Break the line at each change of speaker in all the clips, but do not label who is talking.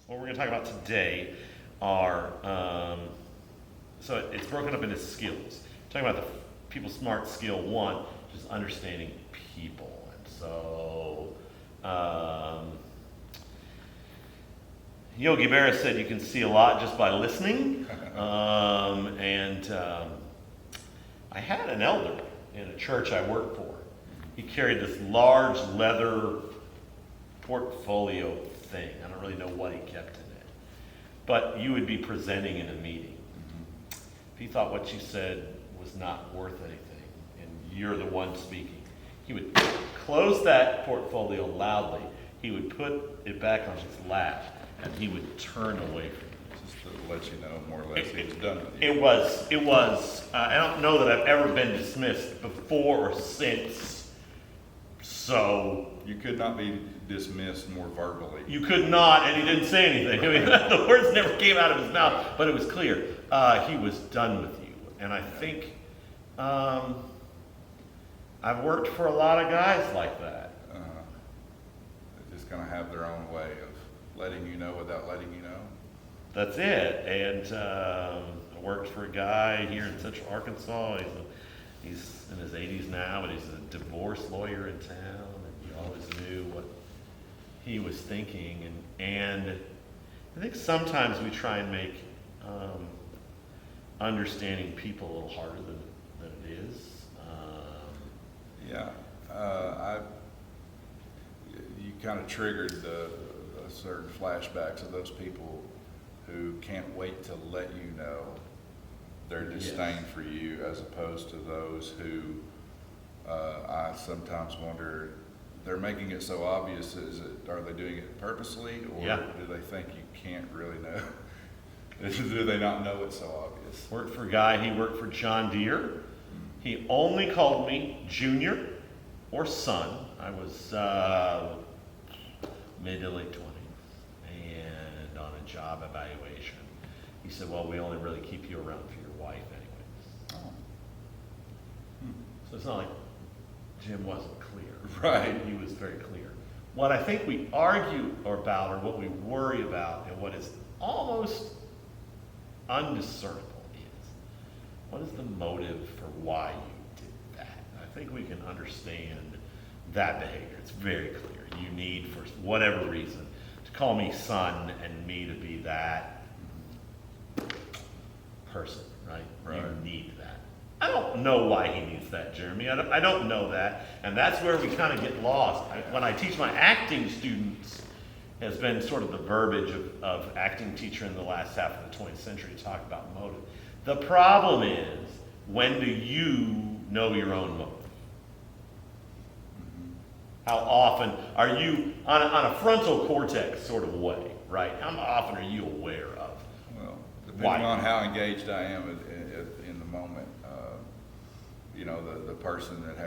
what we're going to talk about today are, so it's broken up into skills. We're talking about the People Smart skill 1, which is understanding people. And so, Yogi Berra said you can see a lot just by listening. I had an elder in a church I worked for. He carried this large leather portfolio thing. I don't really know what he kept in it. But you would be presenting in a meeting. If he thought what you said was not worth anything, and you're the one speaking, he would close that portfolio loudly. He would put it back on his lap, and he would turn away from you.
Just to let you know, more or less, he was done with you.
It was, I don't know that I've ever been dismissed before or since. So
You could not be dismissed more verbally.
you could not, and he didn't say anything. I mean, the words never came out of his mouth, but it was clear. He was done with you. And I think I've worked for a lot of guys like that.
They just kind of have their own way of letting you know without letting you know.
That's it. And I worked for a guy here in Central Arkansas. He's in his 80s now, but he's a divorce lawyer in town, and you always knew what he was thinking. And I think sometimes we try and make understanding people a little harder than it is.
You kind of triggered the certain flashbacks of those people who can't wait to let you know their disdain for you, as opposed to those who I sometimes wonder, they're making it so obvious. Are they doing it purposely, or do they think you can't really know? Do they not know it's so obvious?
Worked for a guy, he worked for John Deere. He only called me junior or son. I was mid to late 20s, and on a job evaluation. He said, well, we only really keep you around for your wife anyways.
Oh.
So it's not like Jim wasn't clear.
Right.
He was very clear. What I think we argue about, or what we worry about, and what is almost undiscernible is, what is the motive for why you did that? I think we can understand that behavior. It's very clear. You need, for whatever reason, to call me son and me to be that person, right? You need that. I don't know why he needs that, Jeremy. I don't know that. And that's where we kind of get lost. When I teach my acting students, has been sort of the verbiage of acting teacher in the last half of the 20th century to talk about motive. The problem is, when do you know your own motive? How often are you, on a frontal cortex sort of way, right? How often are you aware of?
Well, depending on how engaged I am in the moment, the person that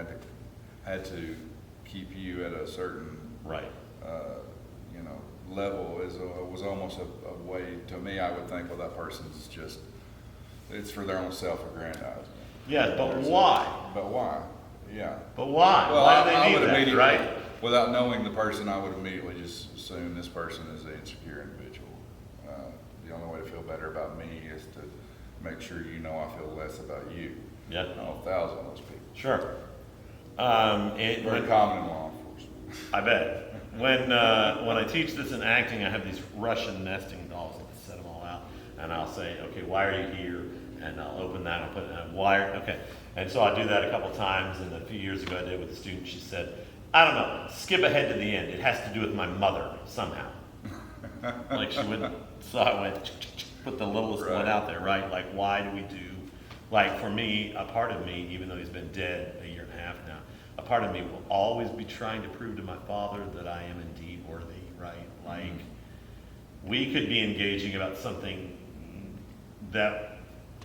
had to keep you at a certain level was almost a way, to me, I would think, well, that person's just, it's for their own self-aggrandizement.
Yeah, but why?
But why? Yeah.
But why?
Well,
Why do they need that, right?
Without knowing the person, I would immediately just assume this person is an insecure individual. The only way to feel better about me is to make sure you know I feel less about you.
Yeah.
I know 1,000 of those people.
Sure.
Very common in law enforcement.
I bet. When I teach this in acting, I have these Russian nesting dolls. I set them all out, and I'll say, okay, why are you here? And I'll open that and I'll put it in wire. Okay. And so I do that a couple times, and a few years ago I did with a student. She said, I don't know, skip ahead to the end. It has to do with my mother somehow. Like she wouldn't, so I went, put the littlest one out there, right? Like, why do we do, like for me, a part of me, even though he's been dead a year and a half now, a part of me will always be trying to prove to my father that I am indeed worthy, right? Like, we could be engaging about something that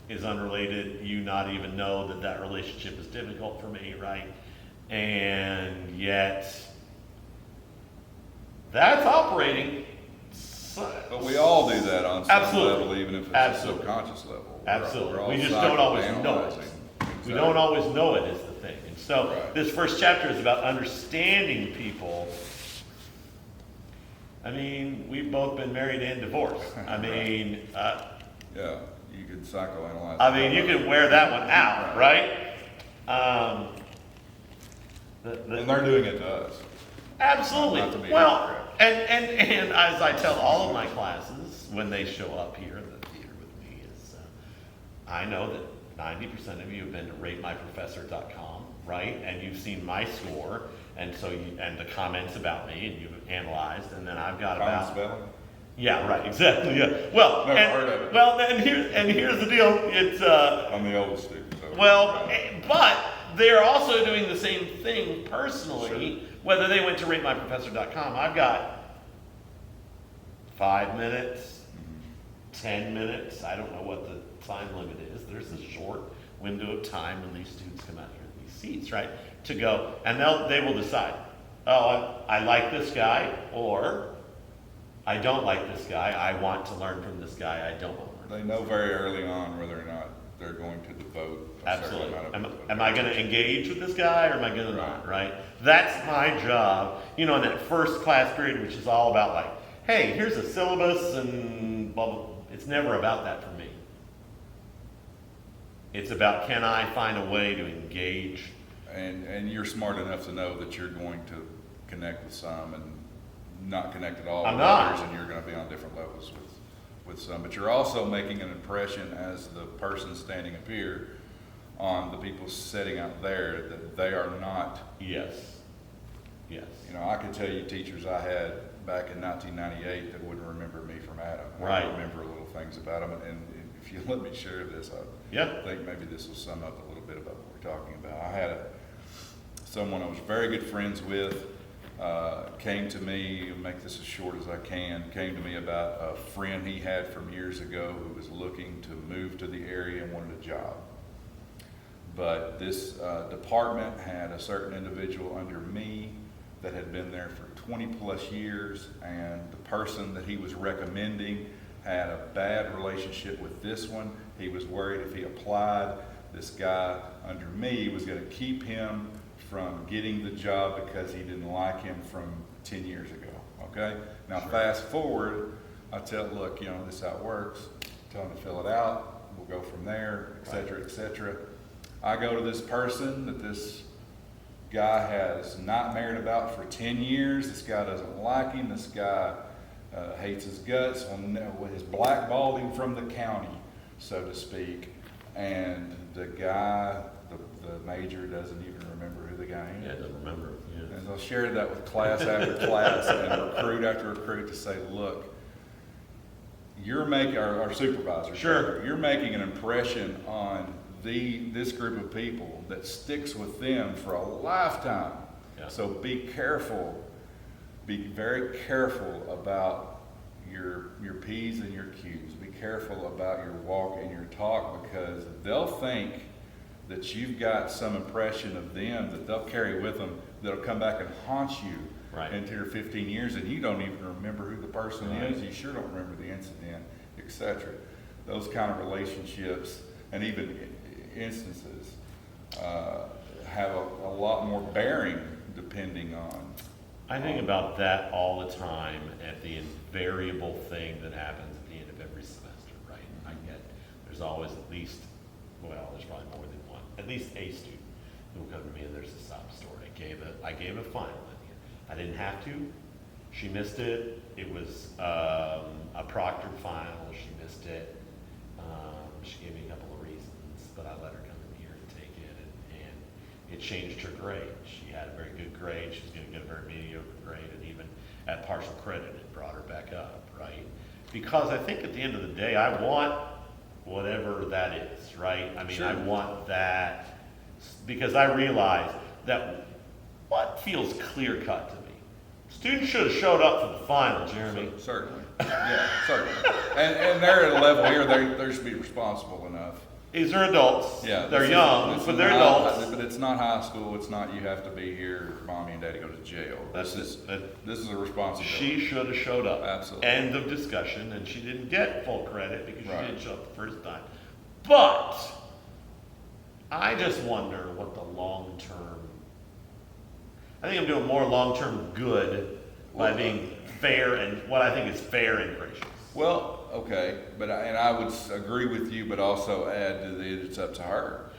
is unrelated, you not even know that relationship is difficult for me, right? And yet, that's operating.
But we all do that on some level, even if it's a subconscious level.
Absolutely. We just don't always know it. Exactly. We don't always know it is the thing. And so this first chapter is about understanding people. I mean, we've both been married and divorced. I mean,
Yeah, you could psychoanalyze.
you can wear that one out, right?
And they're doing it to us.
Absolutely.
Not to be
Well,
hypocrite.
and as I tell all of my classes when they show up here in the theater with me is, I know that 90% of you have been to ratemyprofessor.com, right? And you've seen my score, and so and the comments about me, and you've analyzed, and then I've got
Common
about.
spelling?
Yeah, right, exactly, yeah. Well,
Never heard of it.
Well, and here's the deal. It's
I'm the oldest student, so.
well, but they're also doing the same thing personally, whether they went to ratemyprofessor.com. I've got 5 minutes, 10 minutes. I don't know what the time limit is. There's a short window of time when these students come out here in these seats, right? To go, and they will decide, oh, I like this guy, or I don't like this guy. I want to learn from this guy. I don't want to learn.
They know very early on whether or not they're going to devote a certain
Absolutely.
amount of.
Am I going to engage with this guy, or am I going to not, right? That's my job, in that first class period, which is all about like, hey, here's a syllabus and blah, blah. It's never about that for me. It's about, can I find a way to engage?
And you're smart enough to know that you're going to connect with some and not connect at all with
I'm not.
others, and you're going to be on different levels with some. But you're also making an impression as the person standing up here on the people sitting out there that they are not.
Yes. Yes.
I could tell you teachers I had back in 1998 that wouldn't remember me from Adam.
Right.
I remember little things about them, and if you let me share this, I
Yeah.
think maybe this will sum up a little bit about what we're talking about. I had someone I was very good friends with, came to me, make this as short as I can, came to me about a friend he had from years ago who was looking to move to the area and wanted a job. But this department had a certain individual under me that had been there for 20 plus years, and the person that he was recommending had a bad relationship with this one. He was worried if he applied, this guy under me was going to keep him from getting the job because he didn't like him from 10 years ago, okay? Now fast forward, I tell, look, this is how it works. Tell him to fill it out. We'll go from there, et cetera, et cetera. I go to this person that this guy has nightmared about for 10 years. This guy doesn't like him. This guy hates his guts. Has blackballed him from the county, so to speak. And the guy, the major, doesn't even remember who the guy is.
Yeah, I don't remember. Yeah.
And I shared that with class after class and recruit after recruit to say, look, you're making, our supervisor,
Sure.
you're making an impression on this group of people that sticks with them for a lifetime.
Yeah.
So be careful, be very careful about your P's and your Q's. Be careful about your walk and your talk, because they'll think that you've got some impression of them that they'll carry with them that'll come back and haunt you into your 15 years, and you don't even remember who the person is. You sure don't remember the incident, etc. Those kind of relationships and even instances have a lot more bearing depending on.
I think about that all the time at the invariable thing that happens at the end of every semester, right? There's always at least, there's probably more than one, at least a student who will come to me and there's a sob story. I gave a final in here. I didn't have to. She missed it. It was a proctored final. She missed it. She gave me a couple of reasons, but I let her come in here and take it, and it changed her grade. She had a very good grade. She was going to get a very mediocre grade, and even at partial credit, it brought her back up, right? Because I think at the end of the day, I want whatever that is, right? I mean,
Sure.
I want that because I realize that what feels clear cut to me. Students should have showed up for the final, Jeremy.
Certainly. Yeah, certainly. And they're at a level here, they should be responsible enough.
These are adults.
Yeah.
They're
this
young,
is
but they're
not-
adults.
But it's not high school, it's not you have to be here, mommy and daddy go to jail. This is a responsibility.
She should have showed up.
Absolutely.
End of discussion, and she didn't get full credit because
Right.
she didn't show up the first time. But I just wonder what the long-term, I think I'm doing more long-term good by being fair and what I think is fair and gracious.
Well, okay, but I would agree with you, but also add to it's up to her.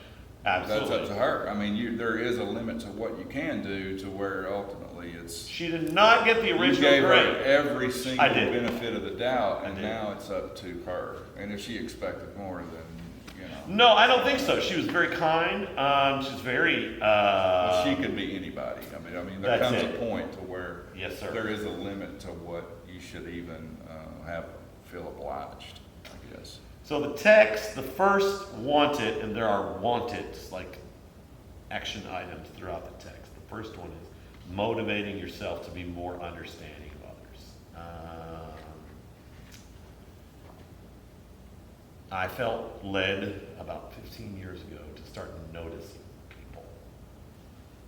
Absolutely.
That's up to her. I mean, there is a limit to what you can do to where ultimately it's.
She did not get the
You
original
gave her
grade.
every single
I did.
benefit of the doubt,
I
and
did.
now it's up to her. And if she expected more, then,
No, I don't think so. She was very kind. She's very.
well, she could be anybody. I mean, there
That's
comes
it.
a point to where
Yes, sir.
there is a limit to what you should even feel obliged, I guess.
So the text, the first wanted, and there are wanteds, like action items throughout the text. The first one is motivating yourself to be more understanding of others. I felt led about 15 years ago to start noticing people.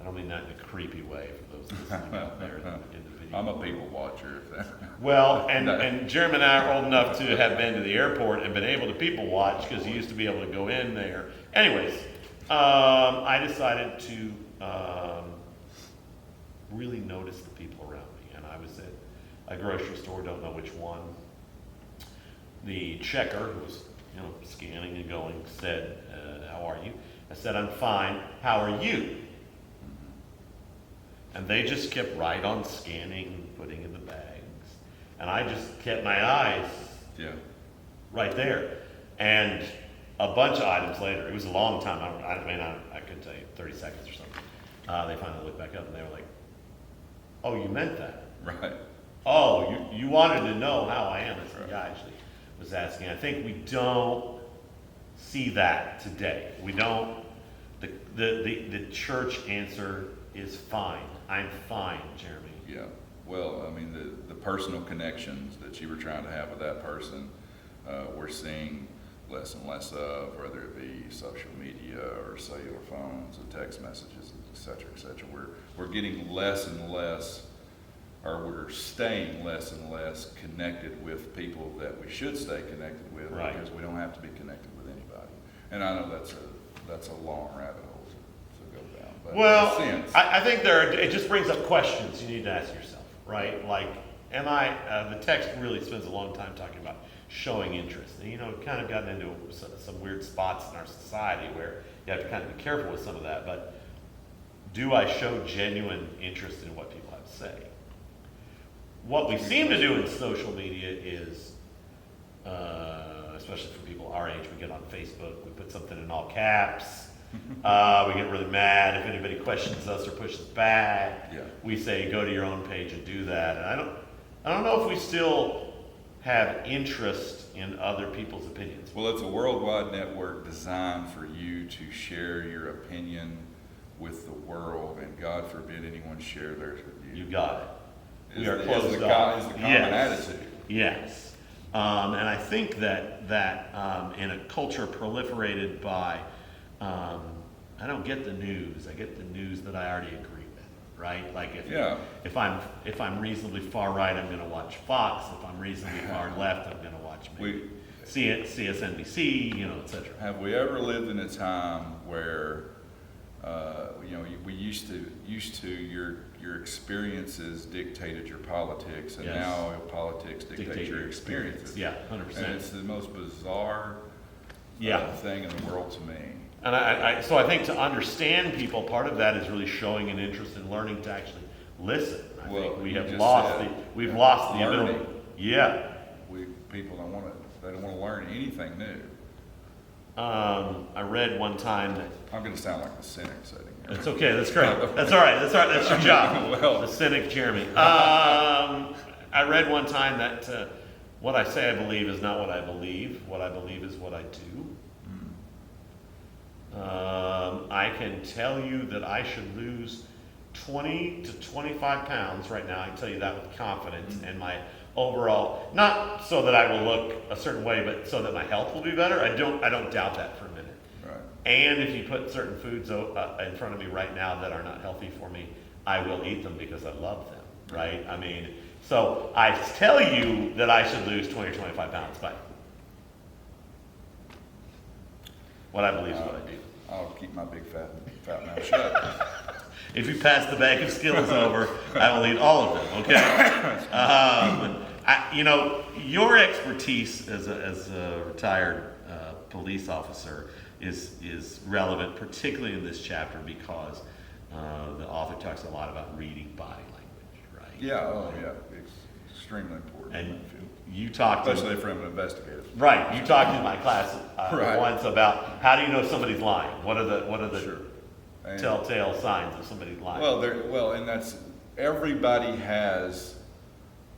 I don't mean that in a creepy way for those listening out there in the video.
I'm a people watcher. If that.
Well, and Jeremy and I are old enough to have been to the airport and been able to people watch because you used to be able to go in there. Anyways, I decided to really notice the people around me. And I was at a grocery store, don't know which one. The checker, who was scanning and going, said, how are you? I said, I'm fine. How are you? And they just kept right on scanning, putting in the bags. And I just kept my eyes right there. And a bunch of items later, it was a long time, I couldn't tell you, 30 seconds or something. They finally looked back up and they were like, oh, you meant that?
Right.
Oh, you wanted to know how I am. I said, yeah, I actually was asking. I think we don't see that today. We don't, the church answer is fine. I'm fine, Jeremy.
Yeah. Well, I mean, the personal connections that you were trying to have with that person, we're seeing less and less of, whether it be social media or cellular phones and text messages, et cetera, et cetera. We're getting less and less, or we're staying less and less connected with people that we should stay connected with,
Right.
because we don't have to be connected with anybody. And I know that's a long rabbit hole to go down. But
Well,
in a sense,
I think it just brings up questions you need to ask yourself, right? Like, the text really spends a long time talking about showing interest. And, kind of gotten into some weird spots in our society where you have to kind of be careful with some of that. But do I show genuine interest in what people have to say? What we seem to do in social media is, especially for people our age, we get on Facebook, we put something in all caps. We get really mad if anybody questions us or pushes back.
Yeah.
We say, go to your own page and do that. And I don't know if we still have interest in other people's opinions.
well, it's a worldwide network designed for you to share your opinion with the world, and God forbid anyone share theirs with you.
You got it. We
Is
are
the-
closed
is the
off.
is the common
Yes.
attitude.
Yes. And I think that in a culture proliferated by, I don't get the news. I get the news that I already agree with, right? Like if I'm reasonably far right, I'm going to watch Fox. If I'm reasonably far left, I'm going to watch maybe CSNBC, et cetera.
Have we ever lived in a time where, we used to your experiences dictated your politics, and
Yes.
now politics dictates your experiences.
Yeah, 100%.
And it's the most bizarre thing in the world to me.
And so I think to understand people, part of that is really showing an interest in learning to actually listen. I
Well,
think we
you
have
just
lost
said,
we've lost the
learning.
ability. Yeah.
People don't want to learn anything new.
I read one time that
I'm going to sound like the cynic sitting here.
it's okay. That's great. That's all right. That's your job.
Well.
The cynic, Jeremy. I read one time that what I say I believe is not what I believe. What I believe is what I do. I can tell you that I should lose 20 to 25 pounds right now. I can tell you that with confidence, and my overall, not so that I will look a certain way, but so that my health will be better. I don't doubt that for a minute.
Right.
And if you put certain foods in front of me right now that are not healthy for me, I will eat them because I love them, right? I mean, so I tell you that I should lose 20 or 25 pounds, but what I believe is what I do.
I'll keep my big fat mouth shut.
If you pass the bag of skills over, I will eat all of them, okay? Your expertise as a retired police officer is relevant, particularly in this chapter, because the author talks a lot about reading body language, right?
Yeah, oh, yeah, it's extremely important.
And you talked to,
Especially from an investigator.
right, you talked in my class
Right.
once about how do you know somebody's lying? What are the
Sure. And-
telltale signs of somebody's lying?
and that's, everybody has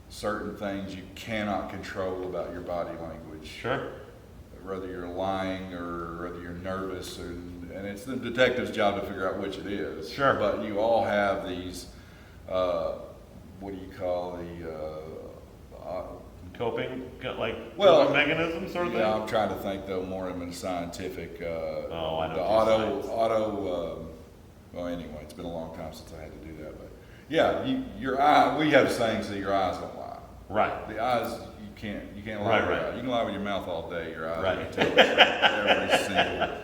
certain things you cannot control about your body language.
Sure.
Whether you're lying or whether you're nervous, and it's the detective's job to figure out which it is.
Sure.
But you all have these, what do you call
Coping,
Well,
coping mechanisms sort of
yeah,
thing?
I'm trying to think though more in a scientific,
I
the
don't do
auto,
science.
well, anyway, it's been a long time since I had to do that, but yeah, your eye, we have sayings that your eyes don't lie.
Right.
The eyes, you can't lie with your
Right.
eyes. You can lie with your mouth all day, your eyes
Right.
will tell the truth every single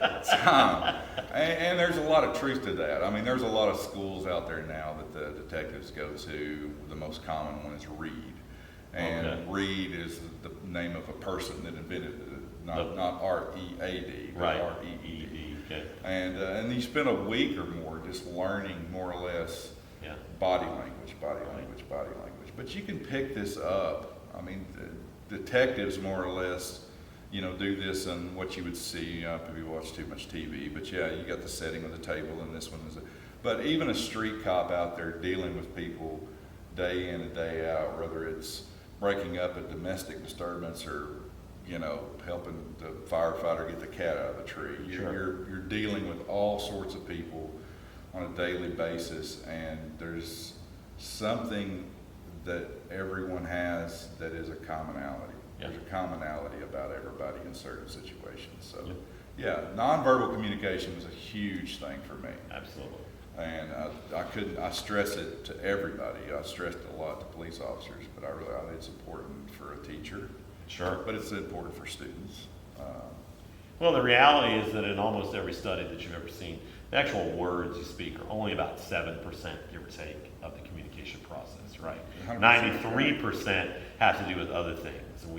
time. And there's a lot of truth to that. I mean, there's a lot of schools out there now that the detectives go to. The most common one is Reed. And
Okay.
Reed is the name of a person that invented it, not R-E-A-D, but
Right.
R-E-E-D.
Okay.
And you spend a week or more just learning more or less
Yeah.
body language. But you can pick this up. I mean, the detectives more or less, do this on what you would see if you watch too much TV. But yeah, you got the setting of the table, and this one is. But even a street cop out there dealing with people day in and day out, whether it's breaking up a domestic disturbance or helping the firefighter get the cat out of the tree.
Sure.
You're dealing with all sorts of people on a daily basis, and there's something that everyone has that is a commonality.
Yeah.
There's a commonality about everybody in certain situations. So,
Yeah.
yeah, nonverbal communication is a huge thing for me.
Absolutely.
And I stress it to everybody. I stressed it a lot to police officers, but I think it's important for a teacher,
Sure.
but it's important for students.
Well, the reality is that in almost every study that you've ever seen, the actual words you speak are only about 7%, give or take, of the communication process, right?
100%.
93% have to do with other things. And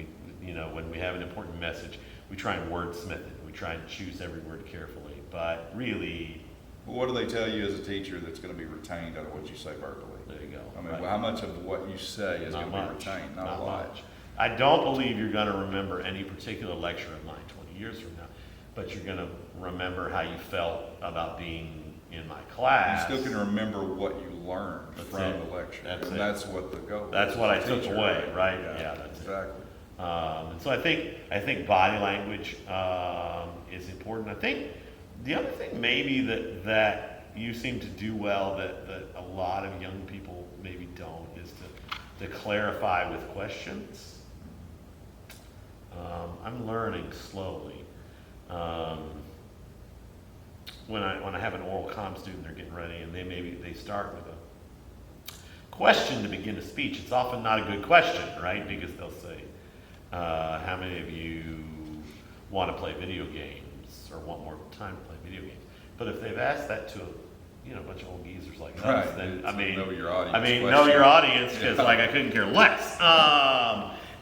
when we have an important message, we try and wordsmith it. We try and choose every word carefully. But really,
Well, what do they tell you as a teacher that's going to be retained out of what you say verbally?
there you go.
I mean,
right?
well, how much of what you say is
Not
going to be
much.
retained? Not a
Not
lot.
much. I don't believe you're going to remember any particular lecture of mine 20 years from now, but you're going to remember how you felt about being in my
You
class.
still can remember what you learned
That's
from
it.
the lecture.
That's
and
it.
that's what the goal is.
That's what I took
Teacher.
away, right? Yeah, that's it.
exactly.
And so I think body language is important. I think the other thing maybe that you seem to do well that a lot of young people maybe don't is to clarify with questions. I'm learning slowly. When I have an oral comm student, they're getting ready, and they start with a question to begin a speech. It's often not a good question, right? Because they'll say, how many of you want to play video games or want more time to play video games? But if they've asked that to a bunch of old geezers like us,
Right.
then
It's
I
a
mean,
know your audience
know
question.
your audience because
Yeah.
I couldn't care less.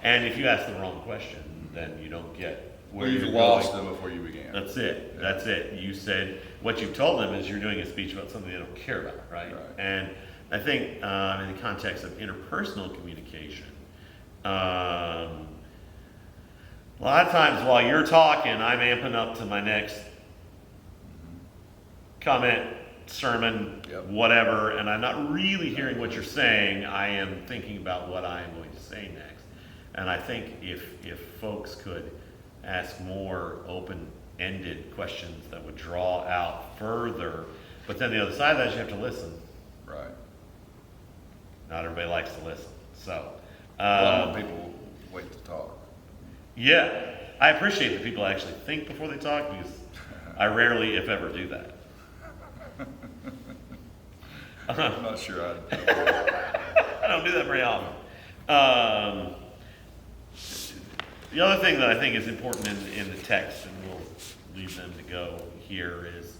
And if you ask the wrong question, then you don't get where
Well, you've
you're
lost
going.
them before you began.
That's it. That's it. You said what you've told them is you're doing a speech about something they don't care about, right?
Right.
And I think in the context of interpersonal communication, a lot of times while you're talking, I'm amping up to my next comment, sermon,
Yep.
whatever, and I'm not really hearing what you're saying. I am thinking about what I am going to say next. And I think if folks could ask more open-ended questions that would draw out further, but then the other side of that is you have to listen.
Right.
Not everybody likes to listen. So,
A lot of people wait to talk.
yeah, I appreciate that people actually think before they talk because I rarely, if ever, do that.
I'm not sure
I don't do that very often. The other thing that I think is important in the text, and we'll leave them to go here, is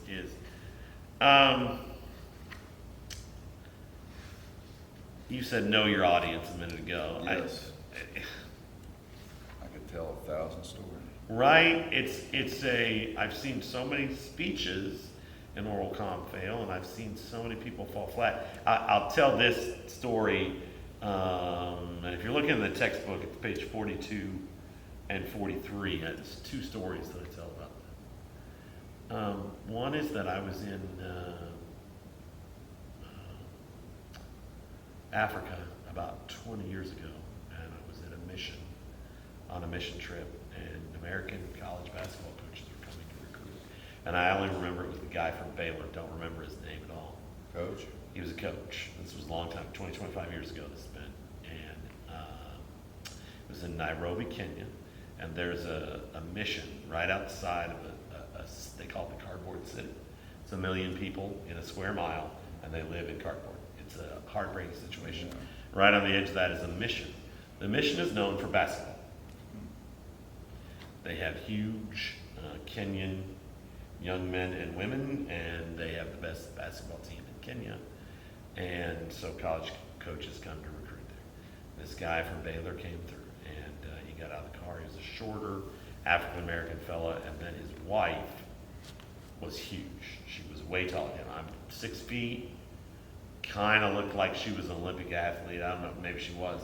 You said know your audience a minute ago.
Yes. I could tell 1,000 stories.
Right? I've seen so many speeches in oral comm fail, and I've seen so many people fall flat. I'll tell this story, and if you're looking in the textbook, it's page 42 and 43. It's two stories that I tell about that. One is that I was in Africa about 20 years ago, and I was on a mission trip, and American college basketball coaches were coming to recruit. And I only remember it was the guy from Baylor, don't remember his name at all.
Coach?
He was a coach. This was a long time, 20, 25 years ago this has been. And it was in Nairobi, Kenya, and there's a mission right outside of they call it the cardboard city. It's 1 million people in a square mile, and they live in cardboard. It's a heartbreaking situation.
Yeah.
Right on the edge of that is a mission. The mission is known for basketball. They have huge Kenyan young men and women, and they have the best basketball team in Kenya. And so college coaches come to recruit there. This guy from Baylor came through, and he got out of the car. He was a shorter African-American fella, and then his wife was huge. She was way taller than him. I'm 6 feet, kind of looked like she was an Olympic athlete. I don't know, maybe she was.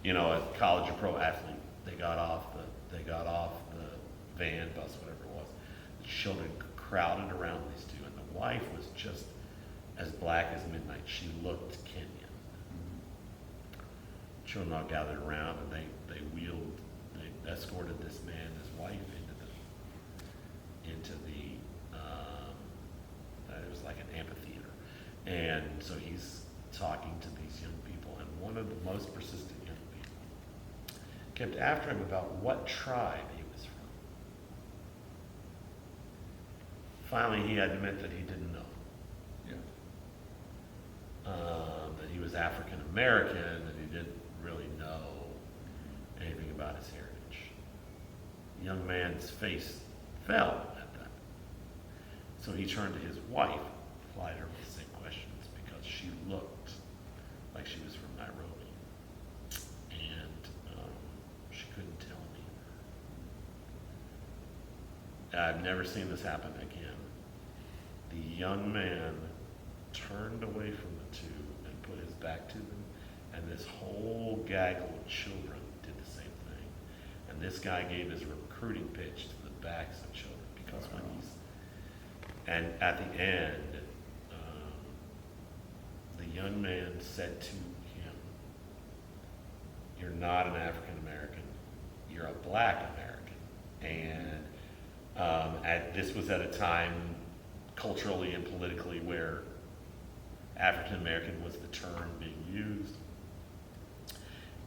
You know, a college or pro athlete. They got off the van, bus, whatever it was. The children crowded around these two, and the wife was just as black as midnight. She looked Kenyan. Children all gathered around, and they escorted this man, his wife, into the it was like an amphitheater. And so he's talking to these young people, and one of the most persistent young people kept after him about what tribe he was from. Finally, he had to admit that he didn't know.
Yeah.
That he was African American, that he didn't really know anything about his heritage. The young man's face fell at that. So he turned to his wife, applied her with the same questions, because she looked like she was from Nairobi. And she couldn't tell him either. I've never seen this happen again. The young man turned away from the two and put his back to them, and this whole gaggle of children did the same thing. And this guy gave his recruiting pitch to the backs of children, because when and at the end, the young man said to him, "You're not an African American, you're a black American." And this was at a time culturally and politically where African American was the term being used.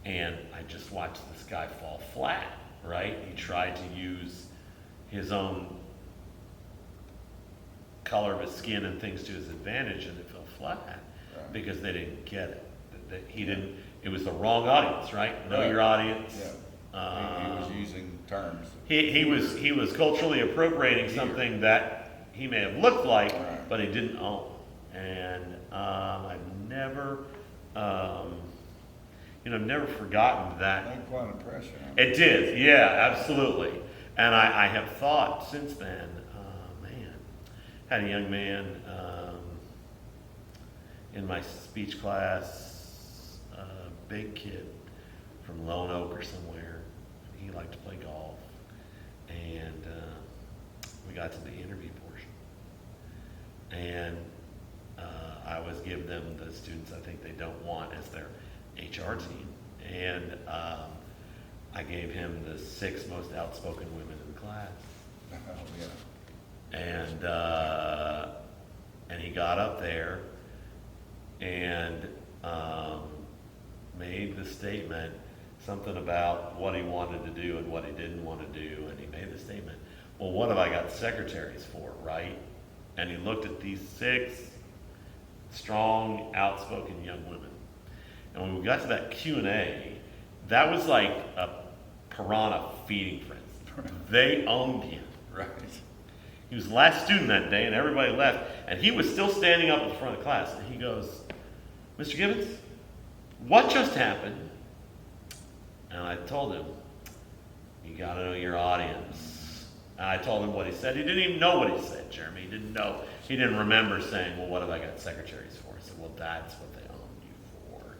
And I just watched this guy fall flat, right? He tried to use his own color of his skin and things to his advantage, and it fell flat because they didn't get it. That he didn't. It was the wrong audience, right? Know your audience.
Yeah. He was using terms.
He was culturally appropriating something that he may have looked like, but he didn't own. And I've never, never forgotten that.
Made quite an impression.
It did, yeah, absolutely. And I have thought since then, had a young man in my speech class, a big kid from Lone Oak or somewhere. He liked to play golf. And we got to the interview portion. And I always give them the students I think they don't want as their HR team. And I gave him the 6 most outspoken women in the class.
Oh, yeah.
And he got up there and made the statement, something about what he wanted to do and what he didn't want to do. And he made the statement, well, what have I got secretaries for, right? And he looked at these 6 strong, outspoken young women. And when we got to that Q&A, that was like a piranha feeding frenzy. They owned him.
Right.
He was the last student that day, and everybody left. And he was still standing up in front of the class. And he goes, "Mr. Gibbons, what just happened? And I told him, you got to know your audience. And I told him what he said. He didn't even know what he said, Jeremy. He didn't know. He didn't remember saying, well, what have I got secretaries for? I said, well, that's what they own you for.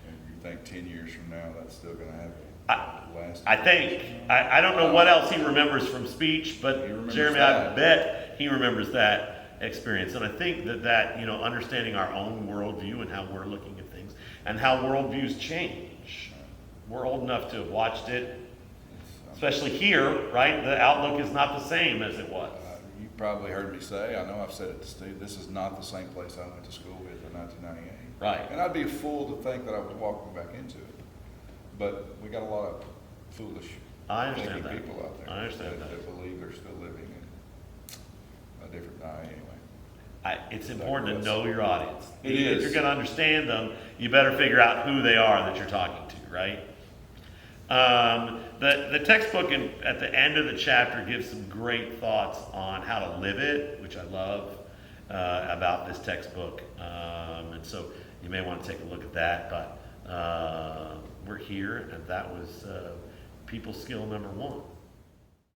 And you think 10 years from now, that's still gonna happen?
I think. I don't know what else he remembers from speech, but
He remembers
Jeremy, I
that.
bet he remembers that experience. And I think that, understanding our own worldview and how we're looking at things and how worldviews change. We're old enough to have watched it, especially here, right? The outlook is not the same as it was.
You probably heard me say, I know I've said it to Steve, this is not the same place I went to school with in 1998.
Right.
And I'd be a fool to think that I was walking back into it. But we got a lot of foolish
I understand
thinking
that.
people out there.
I understand that.
That believe they're still living in a different, anyway.
It's important to know your audience.
It
If
is.
you're going to understand them, you better figure out who they are that you're talking to, right? The textbook at the end of the chapter gives some great thoughts on how to live it, which I love about this textbook. And so you may want to take a look at that. But we're here, and that was people skill number 1.